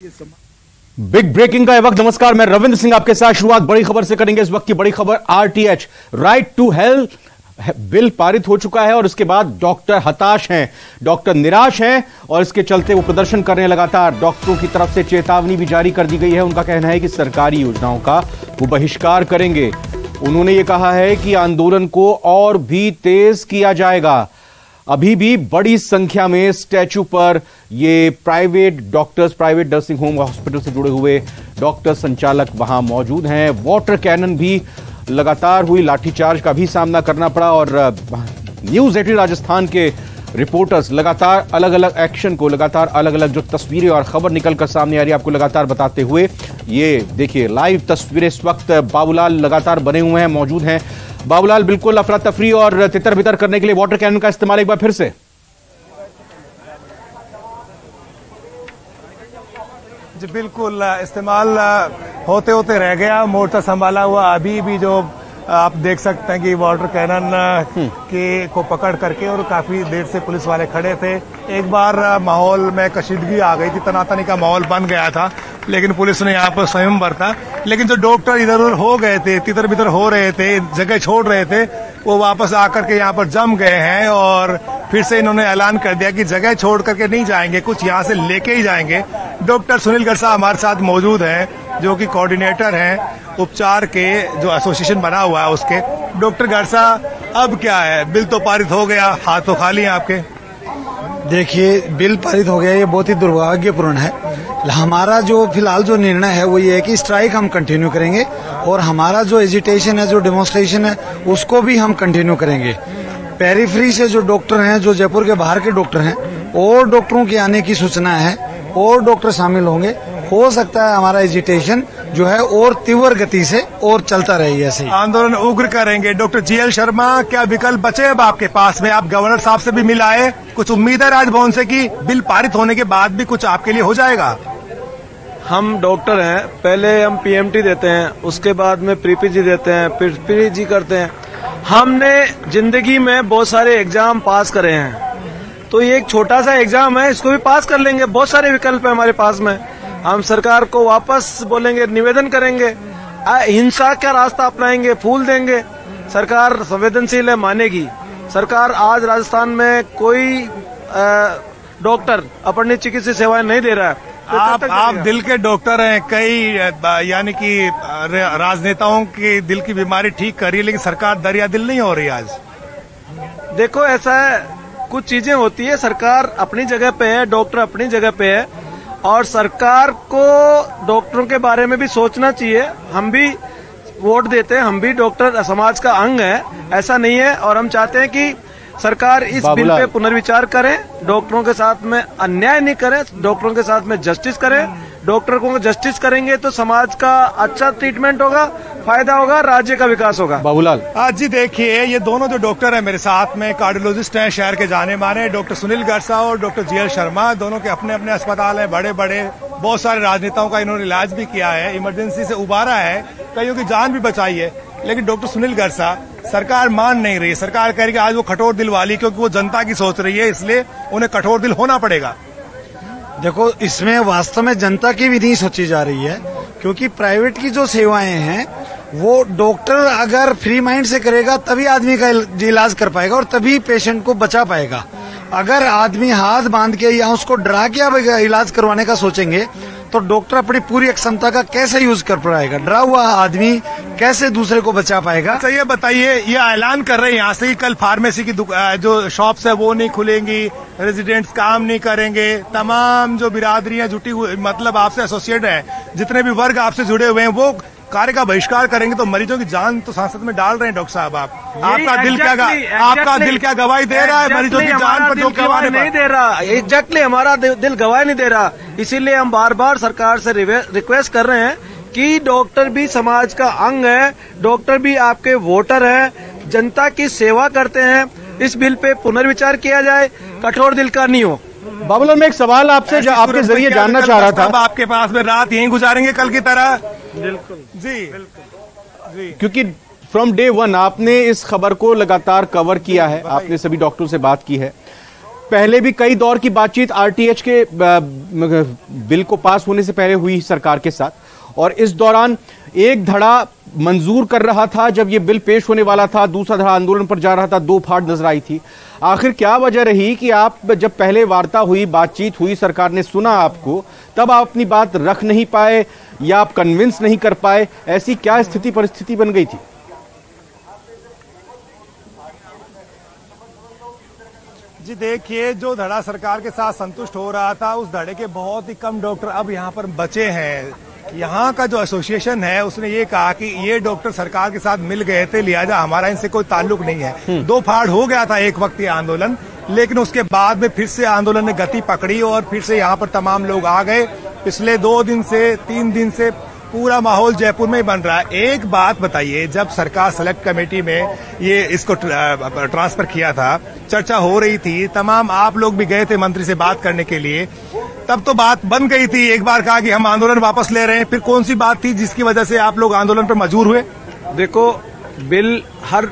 Big breaking का वक्त। नमस्कार, मैं रविंद्र सिंह आपके साथ। शुरुआत बड़ी खबर से करेंगे। इस वक्त की बड़ी खबर, RTH right to health bill पारित हो चुका है और इसके बाद डॉक्टर हताश हैं, डॉक्टर निराश हैं और इसके चलते वो प्रदर्शन कर रहे हैं लगातार। डॉक्टरों की तरफ से चेतावनी भी जारी कर दी गई है। उनका कहना है कि सरकारी योजनाओं का वो बहिष्कार करेंगे। उन्होंने ये कहा है कि आंदोलन को और भी तेज किया जाएगा। अभी भी बड़ी संख्या में स्टैच्यू पर ये private doctors, private nursing home hospital से जुड़े हुए डॉक्टर संचालक वहां मौजूद हैं। वाटर कैनन भी लगातार हुई, लाठीचार्ज का भी सामना करना पड़ा और न्यूज 18 राजस्थान के रिपोर्टर्स लगातार अलग अलग एक्शन को, लगातार अलग अलग जो तस्वीरें और खबर निकलकर सामने आ रही है आपको लगातार बताते हुए। ये देखिए लाइव तस्वीरें इस वक्त बाबूलाल लगातार बने हुए हैं, मौजूद हैं। बाबूलाल, बिल्कुल अफरा तफरी और तितर बितर करने के लिए वाटर कैनन का इस्तेमाल एक बार फिर से। जी बिल्कुल, इस्तेमाल होते होते रह गया, मोर्चा संभाला हुआ। अभी भी जो आप देख सकते हैं कि वाटर कैनन के को पकड़ करके और काफी देर से पुलिस वाले खड़े थे। एक बार माहौल में कशीदगी आ गई थी, तनातनी का माहौल बन गया था, लेकिन पुलिस ने यहाँ पर संयम बरता। लेकिन जो डॉक्टर इधर उधर हो गए थे, तितर बितर हो रहे थे, जगह छोड़ रहे थे, वो वापस आकर के यहाँ पर जम गए हैं और फिर से इन्होंने ऐलान कर दिया कि जगह छोड़ करके नहीं जाएंगे, कुछ यहाँ से लेके ही जाएंगे। डॉक्टर सुनील गरसा हमारे साथ मौजूद हैं, जो कि कोऑर्डिनेटर हैं उपचार के, जो एसोसिएशन बना हुआ है उसके। डॉक्टर गरसा, अब क्या है? बिल तो पारित हो गया, हाथ तो खाली हैं आपके। देखिए, बिल पारित हो गया, ये बहुत ही दुर्भाग्यपूर्ण है। हमारा जो फिलहाल जो निर्णय है वो ये है कि स्ट्राइक हम कंटिन्यू करेंगे और हमारा जो एजिटेशन है, जो डेमोन्स्ट्रेशन है, उसको भी हम कंटिन्यू करेंगे। पेरिफेरी से जो डॉक्टर हैं, जो जयपुर के बाहर के डॉक्टर हैं, और डॉक्टरों के आने की सूचना है, और डॉक्टर शामिल होंगे। हो सकता है हमारा एजिटेशन जो है और तीव्र गति से और चलता रहे। ऐसे आंदोलन उग्र करेंगे। डॉक्टर जीएल शर्मा, क्या विकल्प बचे अब आपके पास में? आप गवर्नर साहब से भी मिल आए, कुछ उम्मीद है राजभवन से कि बिल पारित होने के बाद भी कुछ आपके लिए हो जाएगा? हम डॉक्टर हैं, पहले हम पीएमटी देते हैं, उसके बाद में प्रीपीजी देते हैं, फिर पीजी करते हैं। हमने जिंदगी में बहुत सारे एग्जाम पास करे हैं, तो ये एक छोटा सा एग्जाम है, इसको भी पास कर लेंगे। बहुत सारे विकल्प है हमारे पास में। हम सरकार को वापस बोलेंगे, निवेदन करेंगे, हिंसा का रास्ता अपनाएंगे, फूल देंगे। सरकार संवेदनशील है, मानेगी। सरकार आज राजस्थान में कोई डॉक्टर अपनी चिकित्सा सेवाएं नहीं दे रहा है। आप दिल के डॉक्टर हैं, कई यानी कि राजनेताओं की दिल की बीमारी ठीक कर रही है, लेकिन सरकार दरिया दिल नहीं हो रही आज। देखो, ऐसा है, कुछ चीजें होती है, सरकार अपनी जगह पे है, डॉक्टर अपनी जगह पे है, और सरकार को डॉक्टरों के बारे में भी सोचना चाहिए। हम भी वोट देते हैं, हम भी डॉक्टर समाज का अंग है, ऐसा नहीं है। और हम चाहते हैं कि सरकार इस बिल पे पुनर्विचार करे, डॉक्टरों के साथ में अन्याय नहीं करे, डॉक्टरों के साथ में जस्टिस करे। डॉक्टर को जस्टिस करेंगे तो समाज का अच्छा ट्रीटमेंट होगा, फायदा होगा, राज्य का विकास होगा। बाबूलाल, आज जी देखिए, ये दोनों जो डॉक्टर हैं मेरे साथ में, कार्डियोलॉजिस्ट हैं, शहर के जाने माने, डॉक्टर सुनील गरसा और डॉक्टर जीएल शर्मा। दोनों के अपने अपने अस्पताल हैं, बड़े बड़े। बहुत सारे राजनेताओं का इन्होंने इलाज भी किया है, इमरजेंसी से उबारा है, कईयों की जान भी बचाई है। लेकिन डॉक्टर सुनील गरसा, सरकार मान नहीं रही। सरकार कह रही है आज वो कठोर दिल वाली, क्योंकि वो जनता की सोच रही है, इसलिए उन्हें कठोर दिल होना पड़ेगा। देखो, इसमें वास्तव में जनता की भी नहीं सोची जा रही है, क्योंकि प्राइवेट की जो सेवाएं हैं वो डॉक्टर अगर फ्री माइंड से करेगा तभी आदमी का इलाज कर पाएगा और तभी पेशेंट को बचा पाएगा। अगर आदमी हाथ बांध के या उसको डरा के इलाज करवाने का सोचेंगे तो डॉक्टर अपनी पूरी क्षमता का कैसे यूज कर पाएगा? डरा हुआ आदमी कैसे दूसरे को बचा पाएगा? अच्छा, ये बताइए, ये ऐलान कर रहे हैं यहाँ से कि कल फार्मेसी की जो शॉप्स है वो नहीं खुलेंगी, रेजिडेंट्स काम नहीं करेंगे, तमाम जो बिरादरियां जुटी हुई, मतलब आपसे एसोसिएट है, जितने भी वर्ग आपसे जुड़े हुए हैं, वो कार्य का बहिष्कार करेंगे। तो मरीजों की जान तो सांसद में डाल रहे हैं डॉक्टर साहब। आपका दिल क्या गवाही दे रहा है? मरीजों की जान पर जो गवाही नहीं दे रहा, एग्जैक्टली हमारा दिल गवाही नहीं दे रहा। इसीलिए हम बार बार सरकार से रिक्वेस्ट कर रहे हैं कि डॉक्टर भी समाज का अंग है, डॉक्टर भी आपके वोटर है, जनता की सेवा करते हैं। इस बिल पे पुनर्विचार किया जाए, कठोर दिल का नहीं हो। बाबूलाल, मैं एक सवाल आपसे आपके जरिए जानना चाह रहा था। अब आपके पास में रात यहीं गुजारेंगे कल की तरह? बिल्कुल जी, बिल्कुल जी। क्योंकि फ्रॉम डे वन आपने इस खबर को लगातार कवर किया है, आपने सभी डॉक्टरों से बात की है। पहले भी कई दौर की बातचीत आरटीएच के बिल को पास होने से पहले हुई सरकार के साथ, और इस दौरान एक धड़ा मंजूर कर रहा था जब यह बिल पेश होने वाला था, दूसरा धड़ा आंदोलन पर जा रहा था, दो फाड़ नजर आई थी। आखिर क्या वजह रही कि आप जब पहले वार्ता हुई, बातचीत हुई, सरकार ने सुना आपको, तब आप अपनी बात रख नहीं पाए या आप कन्विंस नहीं कर पाए? ऐसी क्या स्थिति परिस्थिति बन गई थी? जी देखिए, जो धड़ा सरकार के साथ संतुष्ट हो रहा था, उस धड़े के बहुत ही कम डॉक्टर अब यहाँ पर बचे हैं। यहाँ का जो एसोसिएशन है उसने ये कहा कि ये डॉक्टर सरकार के साथ मिल गए थे, लिहाजा हमारा इनसे कोई ताल्लुक नहीं है। दो फाड़ हो गया था एक वक्त ये आंदोलन, लेकिन उसके बाद में फिर से आंदोलन ने गति पकड़ी और फिर से यहाँ पर तमाम लोग आ गए। पिछले 2 दिन से 3 दिन से पूरा माहौल जयपुर में ही बन रहा है। एक बात बताइए, जब सरकार सेलेक्ट कमेटी में ये इसको ट्रांसफर किया था, चर्चा हो रही थी, तमाम आप लोग भी गए थे मंत्री से बात करने के लिए, तब तो बात बन गई थी। एक बार कहा कि हम आंदोलन वापस ले रहे हैं, फिर कौन सी बात थी जिसकी वजह से आप लोग आंदोलन पर मजबूर हुए? देखो, बिल हर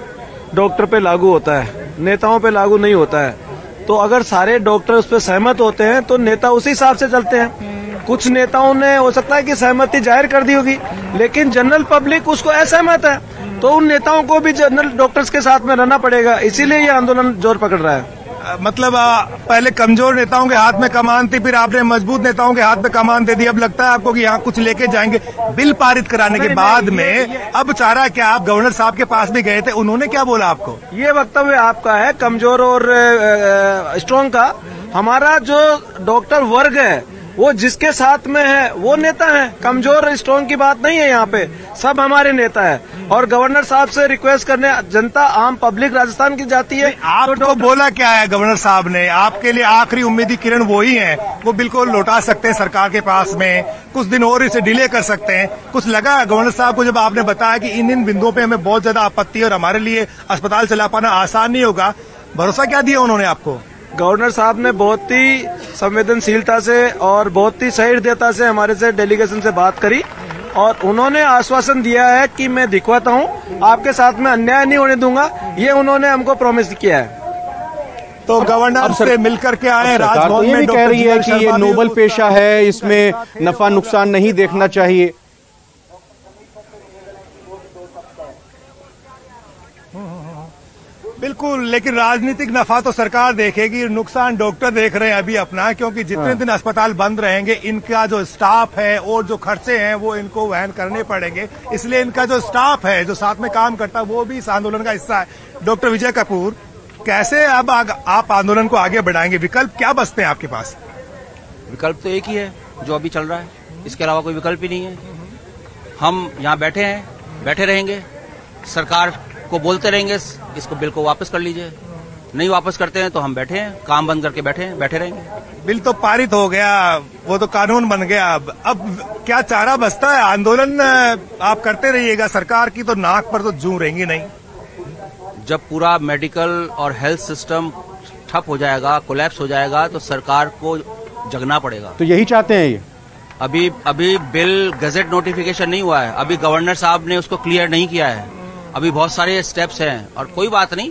डॉक्टर पे लागू होता है, नेताओं पे लागू नहीं होता है। तो अगर सारे डॉक्टर उस पर सहमत होते हैं तो नेता उसी हिसाब से चलते हैं। कुछ नेताओं ने हो सकता है कि सहमति जाहिर कर दी होगी, लेकिन जनरल पब्लिक उसको असहमत है, तो उन नेताओं को भी जनरल डॉक्टर्स के साथ में रहना पड़ेगा। इसीलिए ये आंदोलन जोर पकड़ रहा है। मतलब पहले कमजोर नेताओं के हाथ में कमान थी, फिर आपने मजबूत नेताओं के हाथ में कमान दे दी। अब लगता है आपको कि यहाँ कुछ लेके जाएंगे। बिल पारित कराने के बाद में अब चारा क्या? आप गवर्नर साहब के पास भी गए थे, उन्होंने क्या बोला आपको? ये वक्तव्य आपका है कमजोर और स्ट्रांग का। हमारा जो डॉक्टर वर्ग है वो जिसके साथ में है वो नेता है। कमजोर स्ट्रांग की बात नहीं है, यहाँ पे सब हमारे नेता है। और गवर्नर साहब से रिक्वेस्ट करने जनता आम पब्लिक राजस्थान की जाती है। आपको बोला क्या है गवर्नर साहब ने? आपके लिए आखिरी उम्मीदी किरण वो ही है, वो बिल्कुल लौटा सकते हैं सरकार के पास में, कुछ दिन और इसे डिले कर सकते हैं। कुछ लगा गवर्नर साहब को जब आपने बताया कि इन बिंदुओं पे हमें बहुत ज्यादा आपत्ति है और हमारे लिए अस्पताल चला पाना आसान नहीं होगा, भरोसा क्या दिया उन्होंने आपको? गवर्नर साहब ने बहुत ही संवेदनशीलता से और बहुत ही सहृदयता से हमारे से डेलीगेशन से बात करी और उन्होंने आश्वासन दिया है कि मैं दिखवाता हूँ, आपके साथ में अन्याय नहीं होने दूंगा। ये उन्होंने हमको प्रॉमिस किया है। तो गवर्नर से मिलकर के आए राजभवन में। ये कह रही है कि ये नोबल पेशा है, इसमें नफा नुकसान नहीं देखना चाहिए। बिल्कुल, लेकिन राजनीतिक नफा तो सरकार देखेगी, नुकसान डॉक्टर देख रहे हैं अभी अपना, क्योंकि जितने दिन अस्पताल बंद रहेंगे इनका जो स्टाफ है और जो खर्चे हैं वो इनको वहन करने पड़ेंगे। इसलिए इनका जो स्टाफ है जो साथ में काम करता है वो भी इस आंदोलन का हिस्सा है। डॉक्टर विजय कपूर, कैसे अब आप आंदोलन को आगे बढ़ाएंगे? विकल्प क्या बचते हैं आपके पास? विकल्प तो एक ही है जो अभी चल रहा है, इसके अलावा कोई विकल्प ही नहीं है। हम यहाँ बैठे हैं, बैठे रहेंगे, सरकार को बोलते रहेंगे इसको बिल को वापस कर लीजिए। नहीं वापस करते हैं तो हम बैठे हैं, काम बंद करके बैठे रहेंगे। बिल तो पारित हो गया, वो तो कानून बन गया। अब क्या चारा बचता है? आंदोलन आप करते रहिएगा, सरकार की तो नाक पर तो जूं रहेंगी नहीं। जब पूरा मेडिकल और हेल्थ सिस्टम ठप हो जाएगा, कोलैप्स हो जाएगा, तो सरकार को जगना पड़ेगा। तो यही चाहते हैं ये? अभी बिल गजट नोटिफिकेशन नहीं हुआ है, अभी गवर्नर साहब ने उसको क्लियर नहीं किया है, अभी बहुत सारे स्टेप्स हैं और कोई बात नहीं।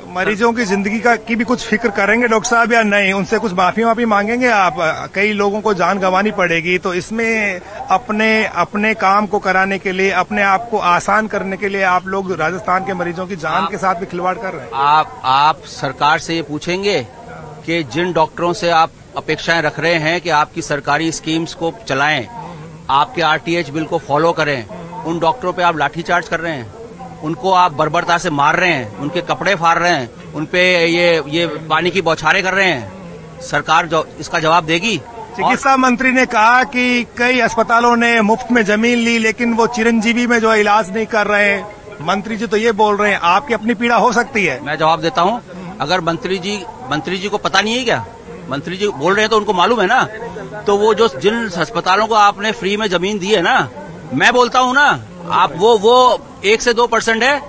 मरीजों की जिंदगी की भी कुछ फिक्र करेंगे डॉक्टर साहब या नहीं? उनसे कुछ माफी मांगेंगे आप? कई लोगों को जान गंवानी पड़ेगी, तो इसमें अपने काम को कराने के लिए, अपने आप को आसान करने के लिए आप लोग राजस्थान के मरीजों की जान के साथ भी खिलवाड़ कर रहे हैं। आप सरकार से ये पूछेंगे कि जिन डॉक्टरों से आप अपेक्षाएं रख रहे हैं कि आपकी सरकारी स्कीम्स को चलाएं, आपके आरटीएच बिल को फॉलो करें, उन डॉक्टरों पे आप लाठीचार्ज कर रहे हैं, उनको आप बर्बरता से मार रहे हैं, उनके कपड़े फाड़ रहे हैं, उनपे ये पानी की बौछारें कर रहे हैं। सरकार इसका जवाब देगी। चिकित्सा मंत्री ने कहा कि कई अस्पतालों ने मुफ्त में जमीन ली, लेकिन वो चिरंजीवी में जो है इलाज नहीं कर रहे हैं। मंत्री जी तो ये बोल रहे हैं, आपकी अपनी पीड़ा हो सकती है। मैं जवाब देता हूँ, अगर मंत्री जी को पता नहीं है क्या? मंत्री जी बोल रहे हैं तो उनको मालूम है ना। तो वो जो जिन अस्पतालों को आपने फ्री में जमीन दी है ना, मैं बोलता हूँ ना, आप वो 1 से 2% है,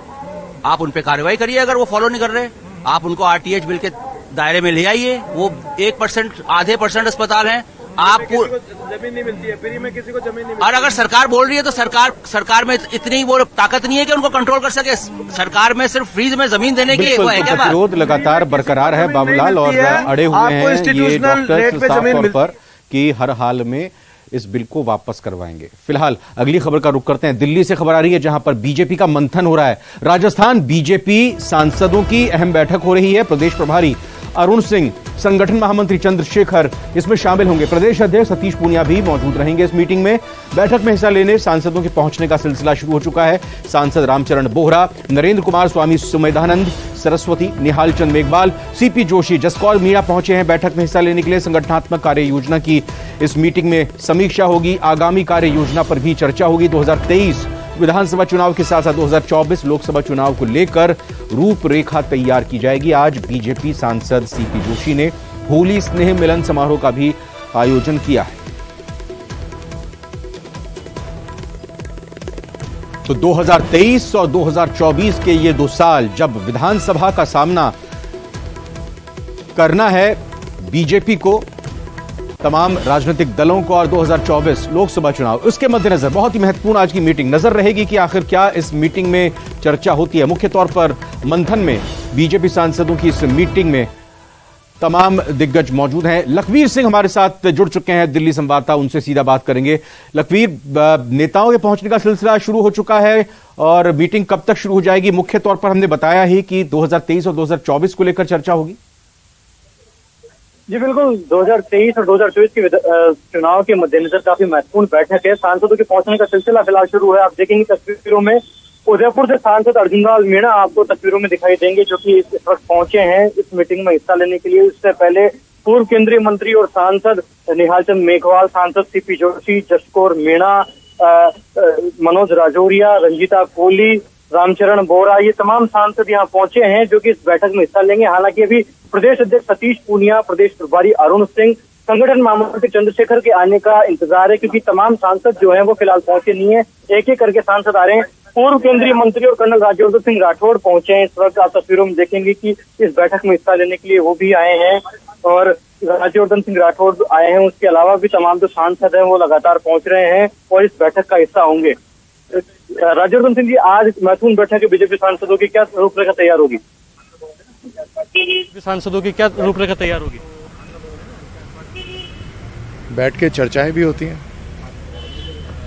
आप उन पे कार्रवाई करिए। अगर वो फॉलो नहीं कर रहे, आप उनको आरटीएच बिल के दायरे में ले आइए। वो 1%, आधे % अस्पताल हैं, आप जमीन नहीं मिलती है, फ्री में किसी को जमीन नहीं मिलती। और अगर सरकार बोल रही है तो सरकार में इतनी वो ताकत नहीं है कि उनको कंट्रोल कर सके। सरकार में सिर्फ फ्रीज में जमीन देने की वो है क्या बात? विरोध लगातार बरकरार है बाबूलाल, और अड़े हुए हैं ये डॉक्टर्स साफ तौर पर कि हर हाल में इस बिल को वापस करवाएंगे। फिलहाल अगली खबर का रुख करते हैं। दिल्ली से खबर आ रही है जहां पर बीजेपी का मंथन हो रहा है। राजस्थान बीजेपी सांसदों की अहम बैठक हो रही है। प्रदेश प्रभारी अरुण सिंह, संगठन महामंत्री चंद्रशेखर इसमें शामिल होंगे। प्रदेश अध्यक्ष सतीश पूनिया भी मौजूद रहेंगे इस मीटिंग में। बैठक में हिस्सा लेने सांसदों के पहुंचने का सिलसिला शुरू हो चुका है। सांसद रामचरण बोहरा, नरेंद्र कुमार स्वामी सुमेधानंद सरस्वती, निहाल चंद मेघवाल, सीपी जोशी, जसकौर मीणा पहुंचे हैं बैठक में हिस्सा लेने के लिए। संगठनात्मक कार्य योजना की इस मीटिंग में समीक्षा होगी। आगामी कार्य योजना पर भी चर्चा होगी। 2023 विधानसभा चुनाव के साथ साथ 2024 लोकसभा चुनाव को लेकर रूपरेखा तैयार की जाएगी। आज बीजेपी सांसद सीपी जोशी ने होली स्नेह मिलन समारोह का भी आयोजन किया है। तो 2023 और 2024 के ये 2 साल जब विधानसभा का सामना करना है बीजेपी को, तमाम राजनीतिक दलों को, और 2024 लोकसभा चुनाव, उसके मद्देनजर बहुत ही महत्वपूर्ण आज की मीटिंग नजर रहेगी कि आखिर क्या इस मीटिंग में चर्चा होती है। मुख्य तौर पर मंथन में बीजेपी सांसदों की इस मीटिंग में तमाम दिग्गज मौजूद हैं। लखवीर सिंह हमारे साथ जुड़ चुके हैं, दिल्ली संवाददाता, उनसे सीधा बात करेंगे। लखवीर, नेताओं के पहुंचने का सिलसिला शुरू हो चुका है और मीटिंग कब तक शुरू हो जाएगी? मुख्य तौर पर हमने बताया ही कि 2023 और 2024 को लेकर चर्चा होगी। जी बिल्कुल, 2023 और 2024 के चुनाव के मद्देनजर काफी महत्वपूर्ण बैठक है। सांसदों के पहुंचने का सिलसिला फिलहाल शुरू है। आप देखेंगे तस्वीरों में उदयपुर से सांसद अर्जुनलाल मीणा आपको तस्वीरों में दिखाई देंगे, जो कि इस वक्त पहुंचे हैं इस मीटिंग में हिस्सा लेने के लिए। इससे पहले पूर्व केंद्रीय मंत्री और सांसद निहाल चंद मेघवाल, सांसद सीपी जोशी, जसकौर मीणा, मनोज राजौरिया, रंजीता कोहली, रामचरण बोहरा, ये तमाम सांसद यहाँ पहुंचे हैं जो कि इस बैठक में हिस्सा लेंगे। हालांकि अभी प्रदेश अध्यक्ष सतीश पूनिया, प्रदेश प्रभारी अरुण सिंह, संगठन महामंत्री चंद्रशेखर के आने का इंतजार है, क्योंकि तमाम सांसद जो हैं वो फिलहाल पहुंचे नहीं है। एक एक करके सांसद आ रहे हैं। पूर्व केंद्रीय मंत्री और कर्नल राज्यवर्धन सिंह राठौड़ पहुंचे हैं। इस वक्त आप तस्वीरों में देखेंगे कि इस बैठक में हिस्सा लेने के लिए वो भी आए हैं और राज्यवर्धन सिंह राठौड़ आए हैं। उसके अलावा भी तमाम जो सांसद हैं वो लगातार पहुंच रहे हैं और इस बैठक का हिस्सा होंगे। राज्यवर्धन सिंह जी, आज महत्वपूर्ण बैठक है बीजेपी सांसदों की, क्या रूपरेखा तैयार होगी? सांसदों की क्या रूपरेखा तैयार होगी? बैठ के चर्चाएं भी होती हैं।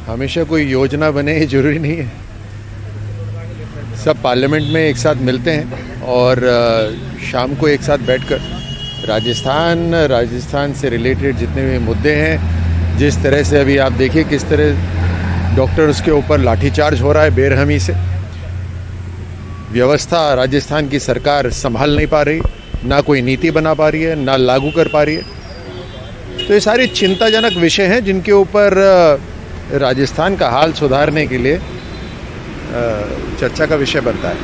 हमेशा कोई योजना बने ये जरूरी नहीं है। सब पार्लियामेंट में एक साथ मिलते हैं और शाम को एक साथ बैठकर राजस्थान से रिलेटेड जितने भी मुद्दे हैं, जिस तरह से अभी आप देखिए किस तरह डॉक्टर्स के ऊपर लाठीचार्ज हो रहा है बेरहमी से, व्यवस्था राजस्थान की सरकार संभाल नहीं पा रही, ना कोई नीति बना पा रही है, ना लागू कर पा रही है। तो ये सारी चिंताजनक विषय हैं जिनके ऊपर राजस्थान का हाल सुधारने के लिए चर्चा का विषय बनता है।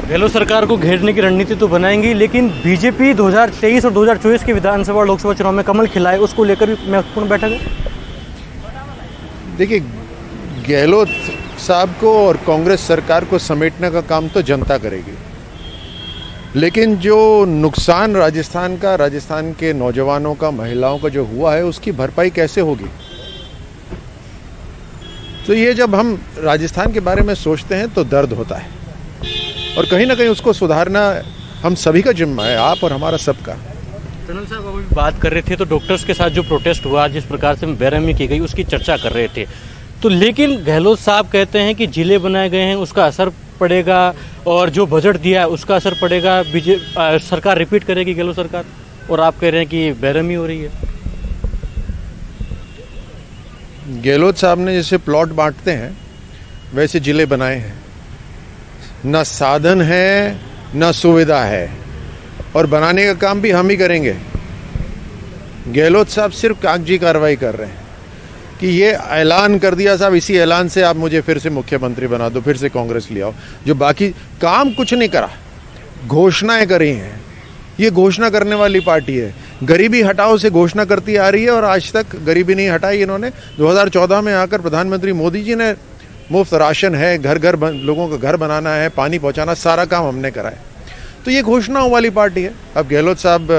गहलोत सरकार को घेरने की रणनीति तो बनाएंगी, लेकिन बीजेपी 2023 और 2024 के विधानसभा और लोकसभा चुनाव में कमल खिलाए, उसको लेकर भी महत्वपूर्ण बैठक है। देखिए, गहलोत साहब को और कांग्रेस सरकार को समेटने का काम तो जनता करेगी, लेकिन जो नुकसान राजस्थान के नौजवानों का, महिलाओं का जो हुआ है, उसकी भरपाई कैसे होगी? तो ये जब हम राजस्थान के बारे में सोचते हैं तो दर्द होता है और कहीं ना कहीं उसको सुधारना हम सभी का जिम्मा है, आप और हमारा सबका। टनल साहब अभी बात कर रहे थे तो डॉक्टर्स के साथ जो प्रोटेस्ट हुआ, जिस प्रकार से बेरहमी की गई, उसकी चर्चा कर रहे थे। तो लेकिन गहलोत साहब कहते हैं कि जिले बनाए गए हैं, उसका असर पड़ेगा, और जो बजट दिया है उसका असर पड़ेगा, सरकार रिपीट करेगी गहलोत सरकार, और आप कह रहे हैं कि बेरहमी हो रही है। गहलोत साहब ने जैसे प्लॉट बांटते हैं वैसे जिले बनाए हैं, ना साधन है ना सुविधा है, और बनाने का काम भी हम ही करेंगे। गहलोत साहब सिर्फ कागजी कार्रवाई कर रहे हैं कि ये ऐलान कर दिया साहब, इसी ऐलान से आप मुझे फिर से मुख्यमंत्री बना दो, फिर से कांग्रेस ले आओ। जो बाकी काम कुछ नहीं करा, घोषणाएं करी हैं। ये घोषणा करने वाली पार्टी है। गरीबी हटाओ से घोषणा करती आ रही है और आज तक गरीबी नहीं हटाई इन्होंने। 2014 में आकर प्रधानमंत्री मोदी जी ने मुफ्त राशन है, घर घर लोगों का घर बनाना है, पानी पहुंचाना, सारा काम हमने करा है। तो ये घोषणाओं वाली पार्टी है। अब गहलोत साहब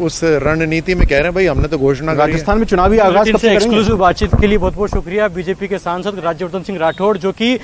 उस रणनीति में कह रहे हैं भाई हमने तो घोषणा करी है। राजस्थान में चुनावी आगाज कब से करेंगे? एक्सक्लूसिव बातचीत के लिए बहुत बहुत शुक्रिया बीजेपी के सांसद राज्यवर्धन सिंह राठौड़, जो कि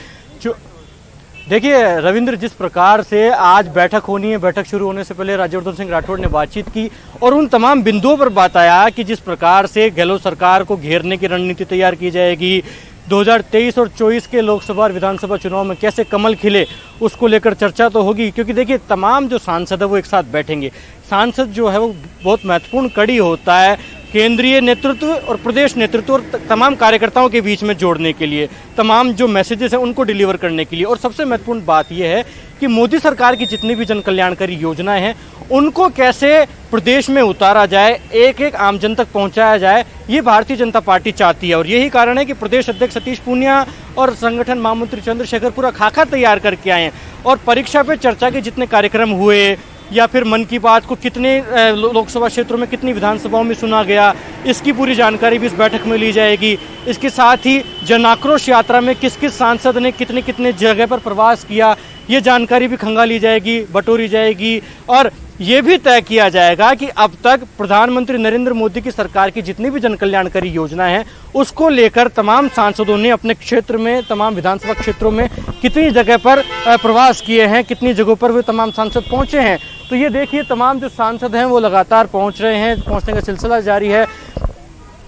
देखिए रविंद्र, जिस प्रकार से आज बैठक होनी है, बैठक शुरू होने से पहले राज्यवर्धन सिंह राठौड़ ने बातचीत की और उन तमाम बिंदुओं पर बात आया कि जिस प्रकार से गहलोत सरकार को घेरने की रणनीति तैयार की जाएगी, 2023 और 24 के लोकसभा और विधानसभा चुनाव में कैसे कमल खिले उसको लेकर चर्चा तो होगी। क्योंकि देखिए तमाम जो सांसद है वो एक साथ बैठेंगे। सांसद जो है वो बहुत महत्वपूर्ण कड़ी होता है केंद्रीय नेतृत्व और प्रदेश नेतृत्व और तमाम कार्यकर्ताओं के बीच में जोड़ने के लिए, तमाम जो मैसेजेस हैं उनको डिलीवर करने के लिए। और सबसे महत्वपूर्ण बात यह है कि मोदी सरकार की जितनी भी जन कल्याणकारी योजनाएं हैं उनको कैसे प्रदेश में उतारा जाए, एक एक आम जन तक पहुंचाया जाए, ये भारतीय जनता पार्टी चाहती है। और यही कारण है कि प्रदेश अध्यक्ष सतीश पूनिया और संगठन महामंत्री चंद्रशेखर पूरा खाका तैयार करके आए हैं। और परीक्षा पे चर्चा के जितने कार्यक्रम हुए या फिर मन की बात को कितने लोकसभा क्षेत्रों में, कितनी विधानसभाओं में सुना गया, इसकी पूरी जानकारी भी इस बैठक में ली जाएगी। इसके साथ ही जन आक्रोश यात्रा में किस किस सांसद ने कितने कितने जगह पर प्रवास किया, ये जानकारी भी खंगाली जाएगी, बटोरी जाएगी। और ये भी तय किया जाएगा कि अब तक प्रधानमंत्री नरेंद्र मोदी की सरकार की जितनी भी जन कल्याणकारी योजनाएं हैं उसको लेकर तमाम सांसदों ने अपने क्षेत्र में, तमाम विधानसभा क्षेत्रों में कितनी जगह पर प्रवास किए हैं, कितनी जगहों पर वे तमाम सांसद पहुंचे हैं। तो ये देखिए तमाम जो सांसद हैं वो लगातार पहुंच रहे हैं, पहुंचने का सिलसिला जारी है।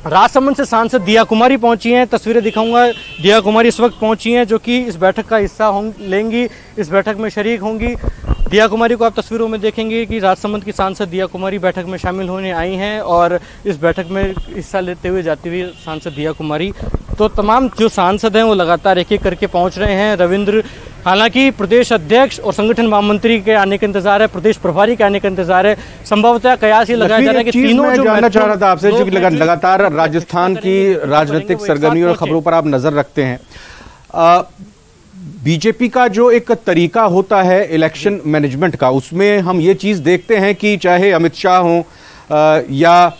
राजसमंद से सांसद दिया कुमारी पहुंची हैं, तस्वीरें दिखाऊंगा। दिया कुमारी इस वक्त पहुंची हैं जो कि इस बैठक का हिस्सा लेंगी, इस बैठक में शरीक होंगी। दिया कुमारी को आप तस्वीरों में देखेंगे कि राजसमंद की सांसद दिया कुमारी बैठक में शामिल होने आई हैं और इस बैठक में हिस्सा लेते हुए जाती हुई सांसद दिया कुमारी। तो तमाम जो सांसद हैं वो लगातार एक एक करके पहुंच रहे हैं। रविंद्र, हालांकि प्रदेश अध्यक्ष और संगठन महामंत्री के आने का इंतजार है, प्रदेश प्रभारी के आने का इंतजार है। संभवतः कयास ये लगाया जा रहा है कि तीनों जो जानना चाह रहा था आपसे, जो लगातार राजस्थान की राजनीतिक सरगर्मी और खबरों पर आप नजर रखते हैं, बीजेपी का जो एक तरीका होता है इलेक्शन मैनेजमेंट का, उसमें हम ये चीज देखते हैं कि चाहे अमित शाह हो या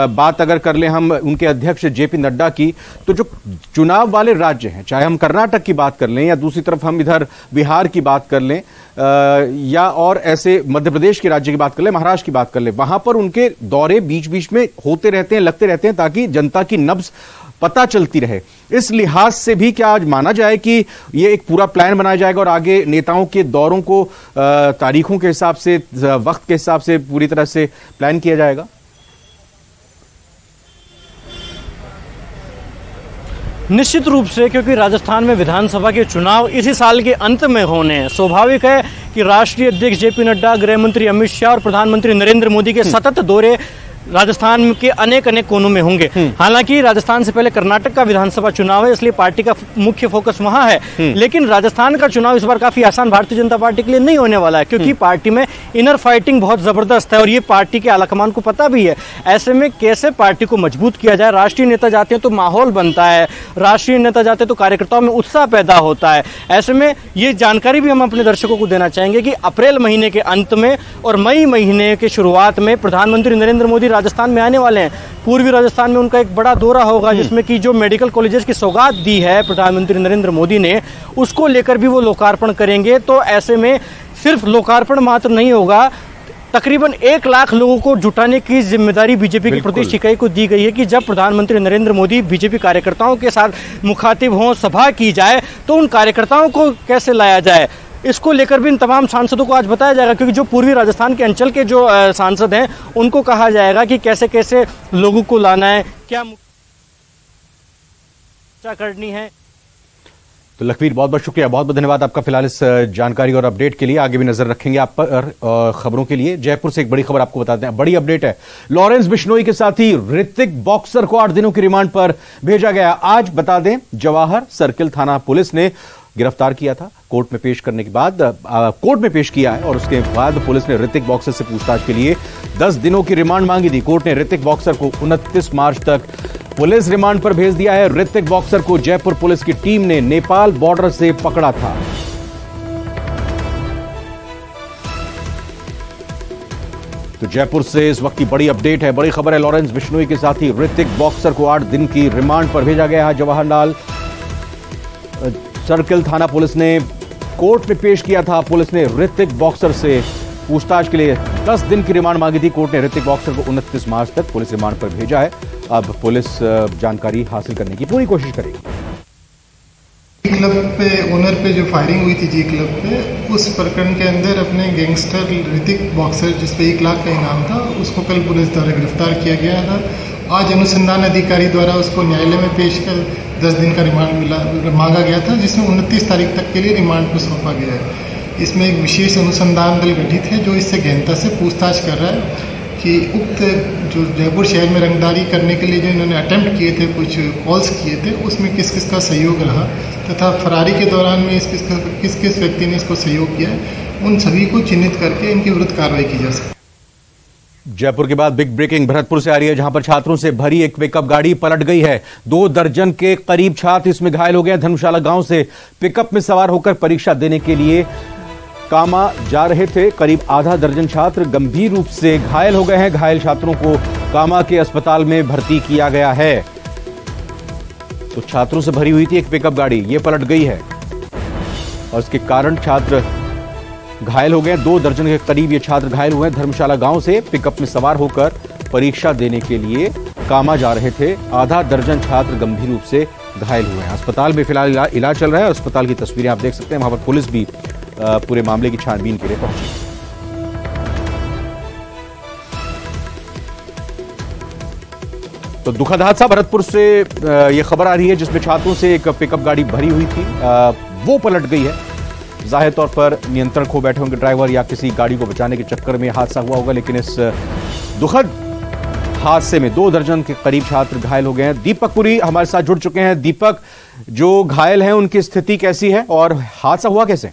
बात अगर कर लें हम उनके अध्यक्ष जेपी नड्डा की, तो जो चुनाव वाले राज्य हैं, चाहे हम कर्नाटक की बात कर लें या दूसरी तरफ हम इधर बिहार की बात कर लें या और ऐसे मध्य प्रदेश के राज्य की बात कर लें, महाराष्ट्र की बात कर लें, वहां पर उनके दौरे बीच बीच में होते रहते हैं, लगते रहते हैं, ताकि जनता की नब्ज पता चलती रहे। इस लिहाज से भी क्या आज माना जाए कि ये एक पूरा प्लान बनाया जाएगा और आगे नेताओं के दौरों को तारीखों के हिसाब से, वक्त के हिसाब से पूरी तरह से प्लान किया जाएगा? निश्चित रूप से, क्योंकि राजस्थान में विधानसभा के चुनाव इसी साल के अंत में होने हैं। स्वाभाविक है कि राष्ट्रीय अध्यक्ष जेपी नड्डा, गृह मंत्री अमित शाह और प्रधानमंत्री नरेंद्र मोदी के सतत दौरे राजस्थान के अनेक अनेक कोनों में होंगे। हालांकि राजस्थान से पहले कर्नाटक का विधानसभा चुनाव है, इसलिए पार्टी का मुख्य फोकस वहां है। लेकिन राजस्थान का चुनाव इस बार काफी आसान भारतीय जनता पार्टी के लिए नहीं होने वाला है, क्योंकि पार्टी में इनर फाइटिंग बहुत जबरदस्त है और ये पार्टी के आलाकमान को पता भी है। ऐसे में कैसे पार्टी को मजबूत किया जाए, राष्ट्रीय नेता जाते हैं तो माहौल बनता है, राष्ट्रीय नेता जाते हैं तो कार्यकर्ताओं में उत्साह पैदा होता है। ऐसे में ये जानकारी भी हम अपने दर्शकों को देना चाहेंगे कि अप्रैल महीने के अंत में और मई महीने के शुरुआत में प्रधानमंत्री नरेंद्र मोदी राजस्थान में आने वाले हैं। पूर्वी राजस्थान में उनका एक बड़ा दौरा होगा, जिसमें कि जो मेडिकल कॉलेजेस की सौगात दी है प्रधानमंत्री नरेंद्र मोदी ने, उसको लेकर भी वो लोकार्पण करेंगे। तो ऐसे में सिर्फ लोकार्पण मात्र नहीं होगा, तकरीबन 1 लाख लोगों को जुटाने की जिम्मेदारी बीजेपी की प्रदेश इकाई को दी गई है कि जब प्रधानमंत्री नरेंद्र मोदी बीजेपी कार्यकर्ताओं के साथ मुखातिब हों, सभा की जाए, तो उन कार्यकर्ताओं को कैसे लाया जाए, इसको लेकर भी इन तमाम सांसदों को आज बताया जाएगा। क्योंकि जो पूर्वी राजस्थान के अंचल के जो सांसद हैं उनको कहा जाएगा कि कैसे कैसे लोगों को लाना है, क्या करनी है। तो लखवीर, बहुत बहुत शुक्रिया, बहुत बहुत धन्यवाद आपका फिलहाल इस जानकारी और अपडेट के लिए। आगे भी नजर रखेंगे आप पर खबरों के लिए। जयपुर से एक बड़ी खबर आपको बताते हैं, बड़ी अपडेट है। लॉरेंस बिश्नोई के साथी ऋतिक बॉक्सर को 8 दिनों की रिमांड पर भेजा गया। आज बता दें, जवाहर सर्किल थाना पुलिस ने गिरफ्तार किया था। कोर्ट में पेश करने के बाद कोर्ट में पेश किया है और उसके बाद पुलिस ने ऋतिक बॉक्सर से पूछताछ के लिए 10 दिनों की रिमांड मांगी थी। कोर्ट ने ऋतिक बॉक्सर को 29 मार्च तक पुलिस रिमांड पर भेज दिया है। ऋतिक बॉक्सर को जयपुर पुलिस की टीम ने नेपाल बॉर्डर से पकड़ा था। तो जयपुर से इस वक्त की बड़ी अपडेट है, बड़ी खबर है। लॉरेंस बिश्नोई के साथी ऋतिक बॉक्सर को 8 दिन की रिमांड पर भेजा गया है। जवाहरलाल सर्किल थाना पुलिस ने कोर्ट में पेश किया था। पुलिस ने ऋतिक बॉक्सर से पूछताछ के लिए 10 दिन की रिमांड मांगी थी कोर्ट ने। ऋतिक बॉक्सर को 29 मार्च तक पुलिस रिमांड पर भेजा है। अब पुलिस जानकारी हासिल करने की पूरी कोशिश करेगी। क्लब पे ओनर पे जो फायरिंग हुई थी जी क्लब पे, उस प्रकरण के अंदर अपने गैंगस्टर ऋतिक बॉक्सर जिसपे 1 लाख का इनाम था, उसको कल पुलिस द्वारा गिरफ्तार किया गया था। आज अनुसंधान अधिकारी द्वारा उसको न्यायालय में पेश कर 10 दिन का रिमांड मांगा गया था, जिसमें 29 तारीख तक के लिए रिमांड को सौंपा गया है। इसमें एक विशेष अनुसंधान दल गठित है जो इससे गहनता से पूछताछ कर रहा है कि उक्त जो जयपुर शहर में रंगदारी करने के लिए जो इन्होंने अटेम्प्ट किए थे, कुछ कॉल्स किए थे, उसमें किस किस का सहयोग रहा तथा फरारी के दौरान में किस किस व्यक्ति ने इसको सहयोग किया है, उन सभी को चिन्हित करके इनके विरुद्ध कार्रवाई की जा सके। जयपुर के बाद बिग ब्रेकिंग भरतपुर से आ रही है, जहां पर छात्रों से भरी एक पिकअप गाड़ी पलट गई है। 2 दर्जन के करीब छात्र इसमें घायल हो गए। धर्मशाला गांव से पिकअप में सवार होकर परीक्षा देने के लिए कामा जा रहे थे। करीब आधा दर्जन छात्र गंभीर रूप से घायल हो गए हैं। घायल छात्रों को कामा के अस्पताल में भर्ती किया गया है। तो छात्रों से भरी हुई थी एक पिकअप गाड़ी, ये पलट गई है और इसके कारण छात्र घायल हो गए। 2 दर्जन के करीब ये छात्र घायल हुए हैं। धर्मशाला गांव से पिकअप में सवार होकर परीक्षा देने के लिए कामा जा रहे थे। आधा दर्जन छात्र गंभीर रूप से घायल हुए हैं। अस्पताल में फिलहाल इलाज चल रहा है। अस्पताल की तस्वीरें आप देख सकते हैं। वहां पर पुलिस भी पूरे मामले की छानबीन के लिए पहुंची। तो दुखद हादसा भरतपुर से यह खबर आ रही है, जिसमें छात्रों से एक पिकअप गाड़ी भरी हुई थी, वो पलट गई है। जाहिर तौर पर नियंत्रण खो बैठे होंगे ड्राइवर या किसी गाड़ी को बचाने के चक्कर में हादसा हुआ होगा, लेकिन इस दुखद हादसे में 2 दर्जन के करीब छात्र घायल हो गए हैं। दीपक पुरी हमारे साथ जुड़ चुके हैं। दीपक, जो घायल हैं उनकी स्थिति कैसी है और हादसा हुआ कैसे?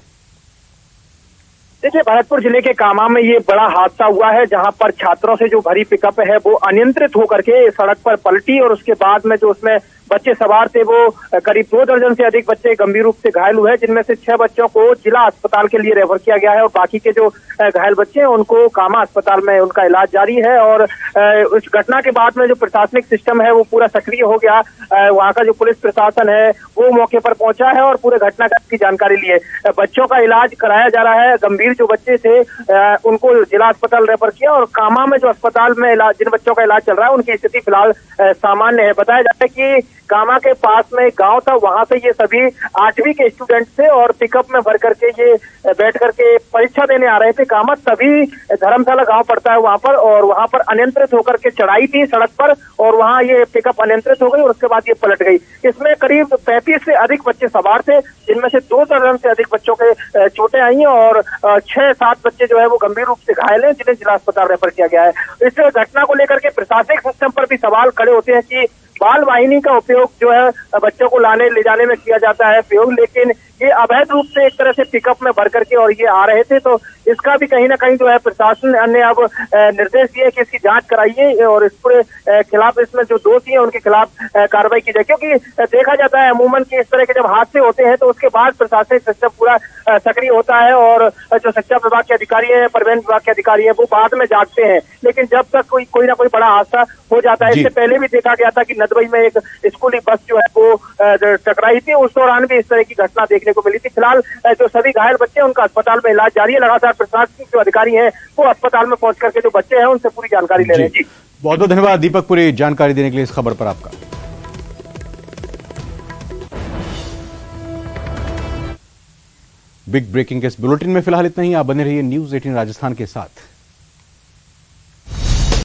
देखिए, भरतपुर जिले के कामा में ये बड़ा हादसा हुआ है, जहां पर छात्रों से जो भरी पिकअप है वो अनियंत्रित होकर के सड़क पर पलटी और उसके बाद में जो उसमें बच्चे सवार थे वो करीब 2 दर्जन से अधिक बच्चे गंभीर रूप से घायल हुए हैं, जिनमें से 6 बच्चों को जिला अस्पताल के लिए रेफर किया गया है और बाकी के जो घायल बच्चे हैं उनको कामा अस्पताल में उनका इलाज जारी है। और उस घटना के बाद में जो प्रशासनिक सिस्टम है वो पूरा सक्रिय हो गया। वहाँ का जो पुलिस प्रशासन है वो मौके पर पहुंचा है और पूरे घटना की जानकारी लिए बच्चों का इलाज कराया जा रहा है। गंभीर जो बच्चे थे उनको जिला अस्पताल रेफर किया और कामा में जो अस्पताल में जिन बच्चों का इलाज चल रहा है उनकी स्थिति फिलहाल सामान्य है। बताया जाता है कि कामा के पास में गांव था, वहां से ये सभी 8वीं के स्टूडेंट थे और पिकअप में भर करके ये बैठ करके परीक्षा देने आ रहे थे। कामा तभी धर्मशाला गांव पड़ता है वहां पर, और वहां पर अनियंत्रित होकर के चढ़ाई थी सड़क पर और वहां ये पिकअप अनियंत्रित हो गई और उसके बाद ये पलट गई। इसमें करीब 35 से अधिक बच्चे सवार थे, जिनमें से 2 दर्जन से अधिक बच्चों के चोटें आई हैं और 6-7 बच्चे जो है वो गंभीर रूप से घायल हैं, जिन्हें जिला अस्पताल रेफर किया गया है। इस घटना को लेकर के प्रशासनिक सिस्टम पर भी सवाल खड़े होते हैं कि बाल वाहिनी का उपयोग जो है बच्चों को ले जाने में किया जाता है उपयोग, लेकिन ये अवैध रूप से एक तरह से पिकअप में भर करके और ये आ रहे थे। तो इसका भी कहीं ना कहीं जो है प्रशासन ने अब निर्देश दिए कि इसकी जांच कराइए और इस पूरे खिलाफ, इसमें जो दोषी है उनके खिलाफ कार्रवाई की जाए, क्योंकि देखा जाता है अमूमन कि इस तरह के जब हादसे होते हैं तो उसके बाद प्रशासनिक सिस्टम पूरा सक्रिय होता है और जो शिक्षा विभाग के अधिकारी है, परिवहन विभाग के अधिकारी है, वो बाद में जागते हैं। लेकिन जब तक कोई ना कोई बड़ा हादसा हो जाता है, इससे पहले भी देखा गया था कि नदबई में एक स्कूली बस जो है वो टकराई थी, उस दौरान भी इस तरह की घटना देखने को मिली थी। फिलहाल जो सभी घायल बच्चे उनका अस्पताल में इलाज जारी है। लगातार प्रशासनिक जो अधिकारी हैं वो अस्पताल में पहुंच करके जो बच्चे हैं उनसे पूरी जानकारी ले रहे हैं। जी, बहुत बहुत धन्यवाद दीपक पुरी जानकारी देने के लिए इस खबर पर आपका। बिग ब्रेकिंग के इस बुलेटिन में फिलहाल इतना ही। आप बने रहिए न्यूज़ 18 राजस्थान के साथ।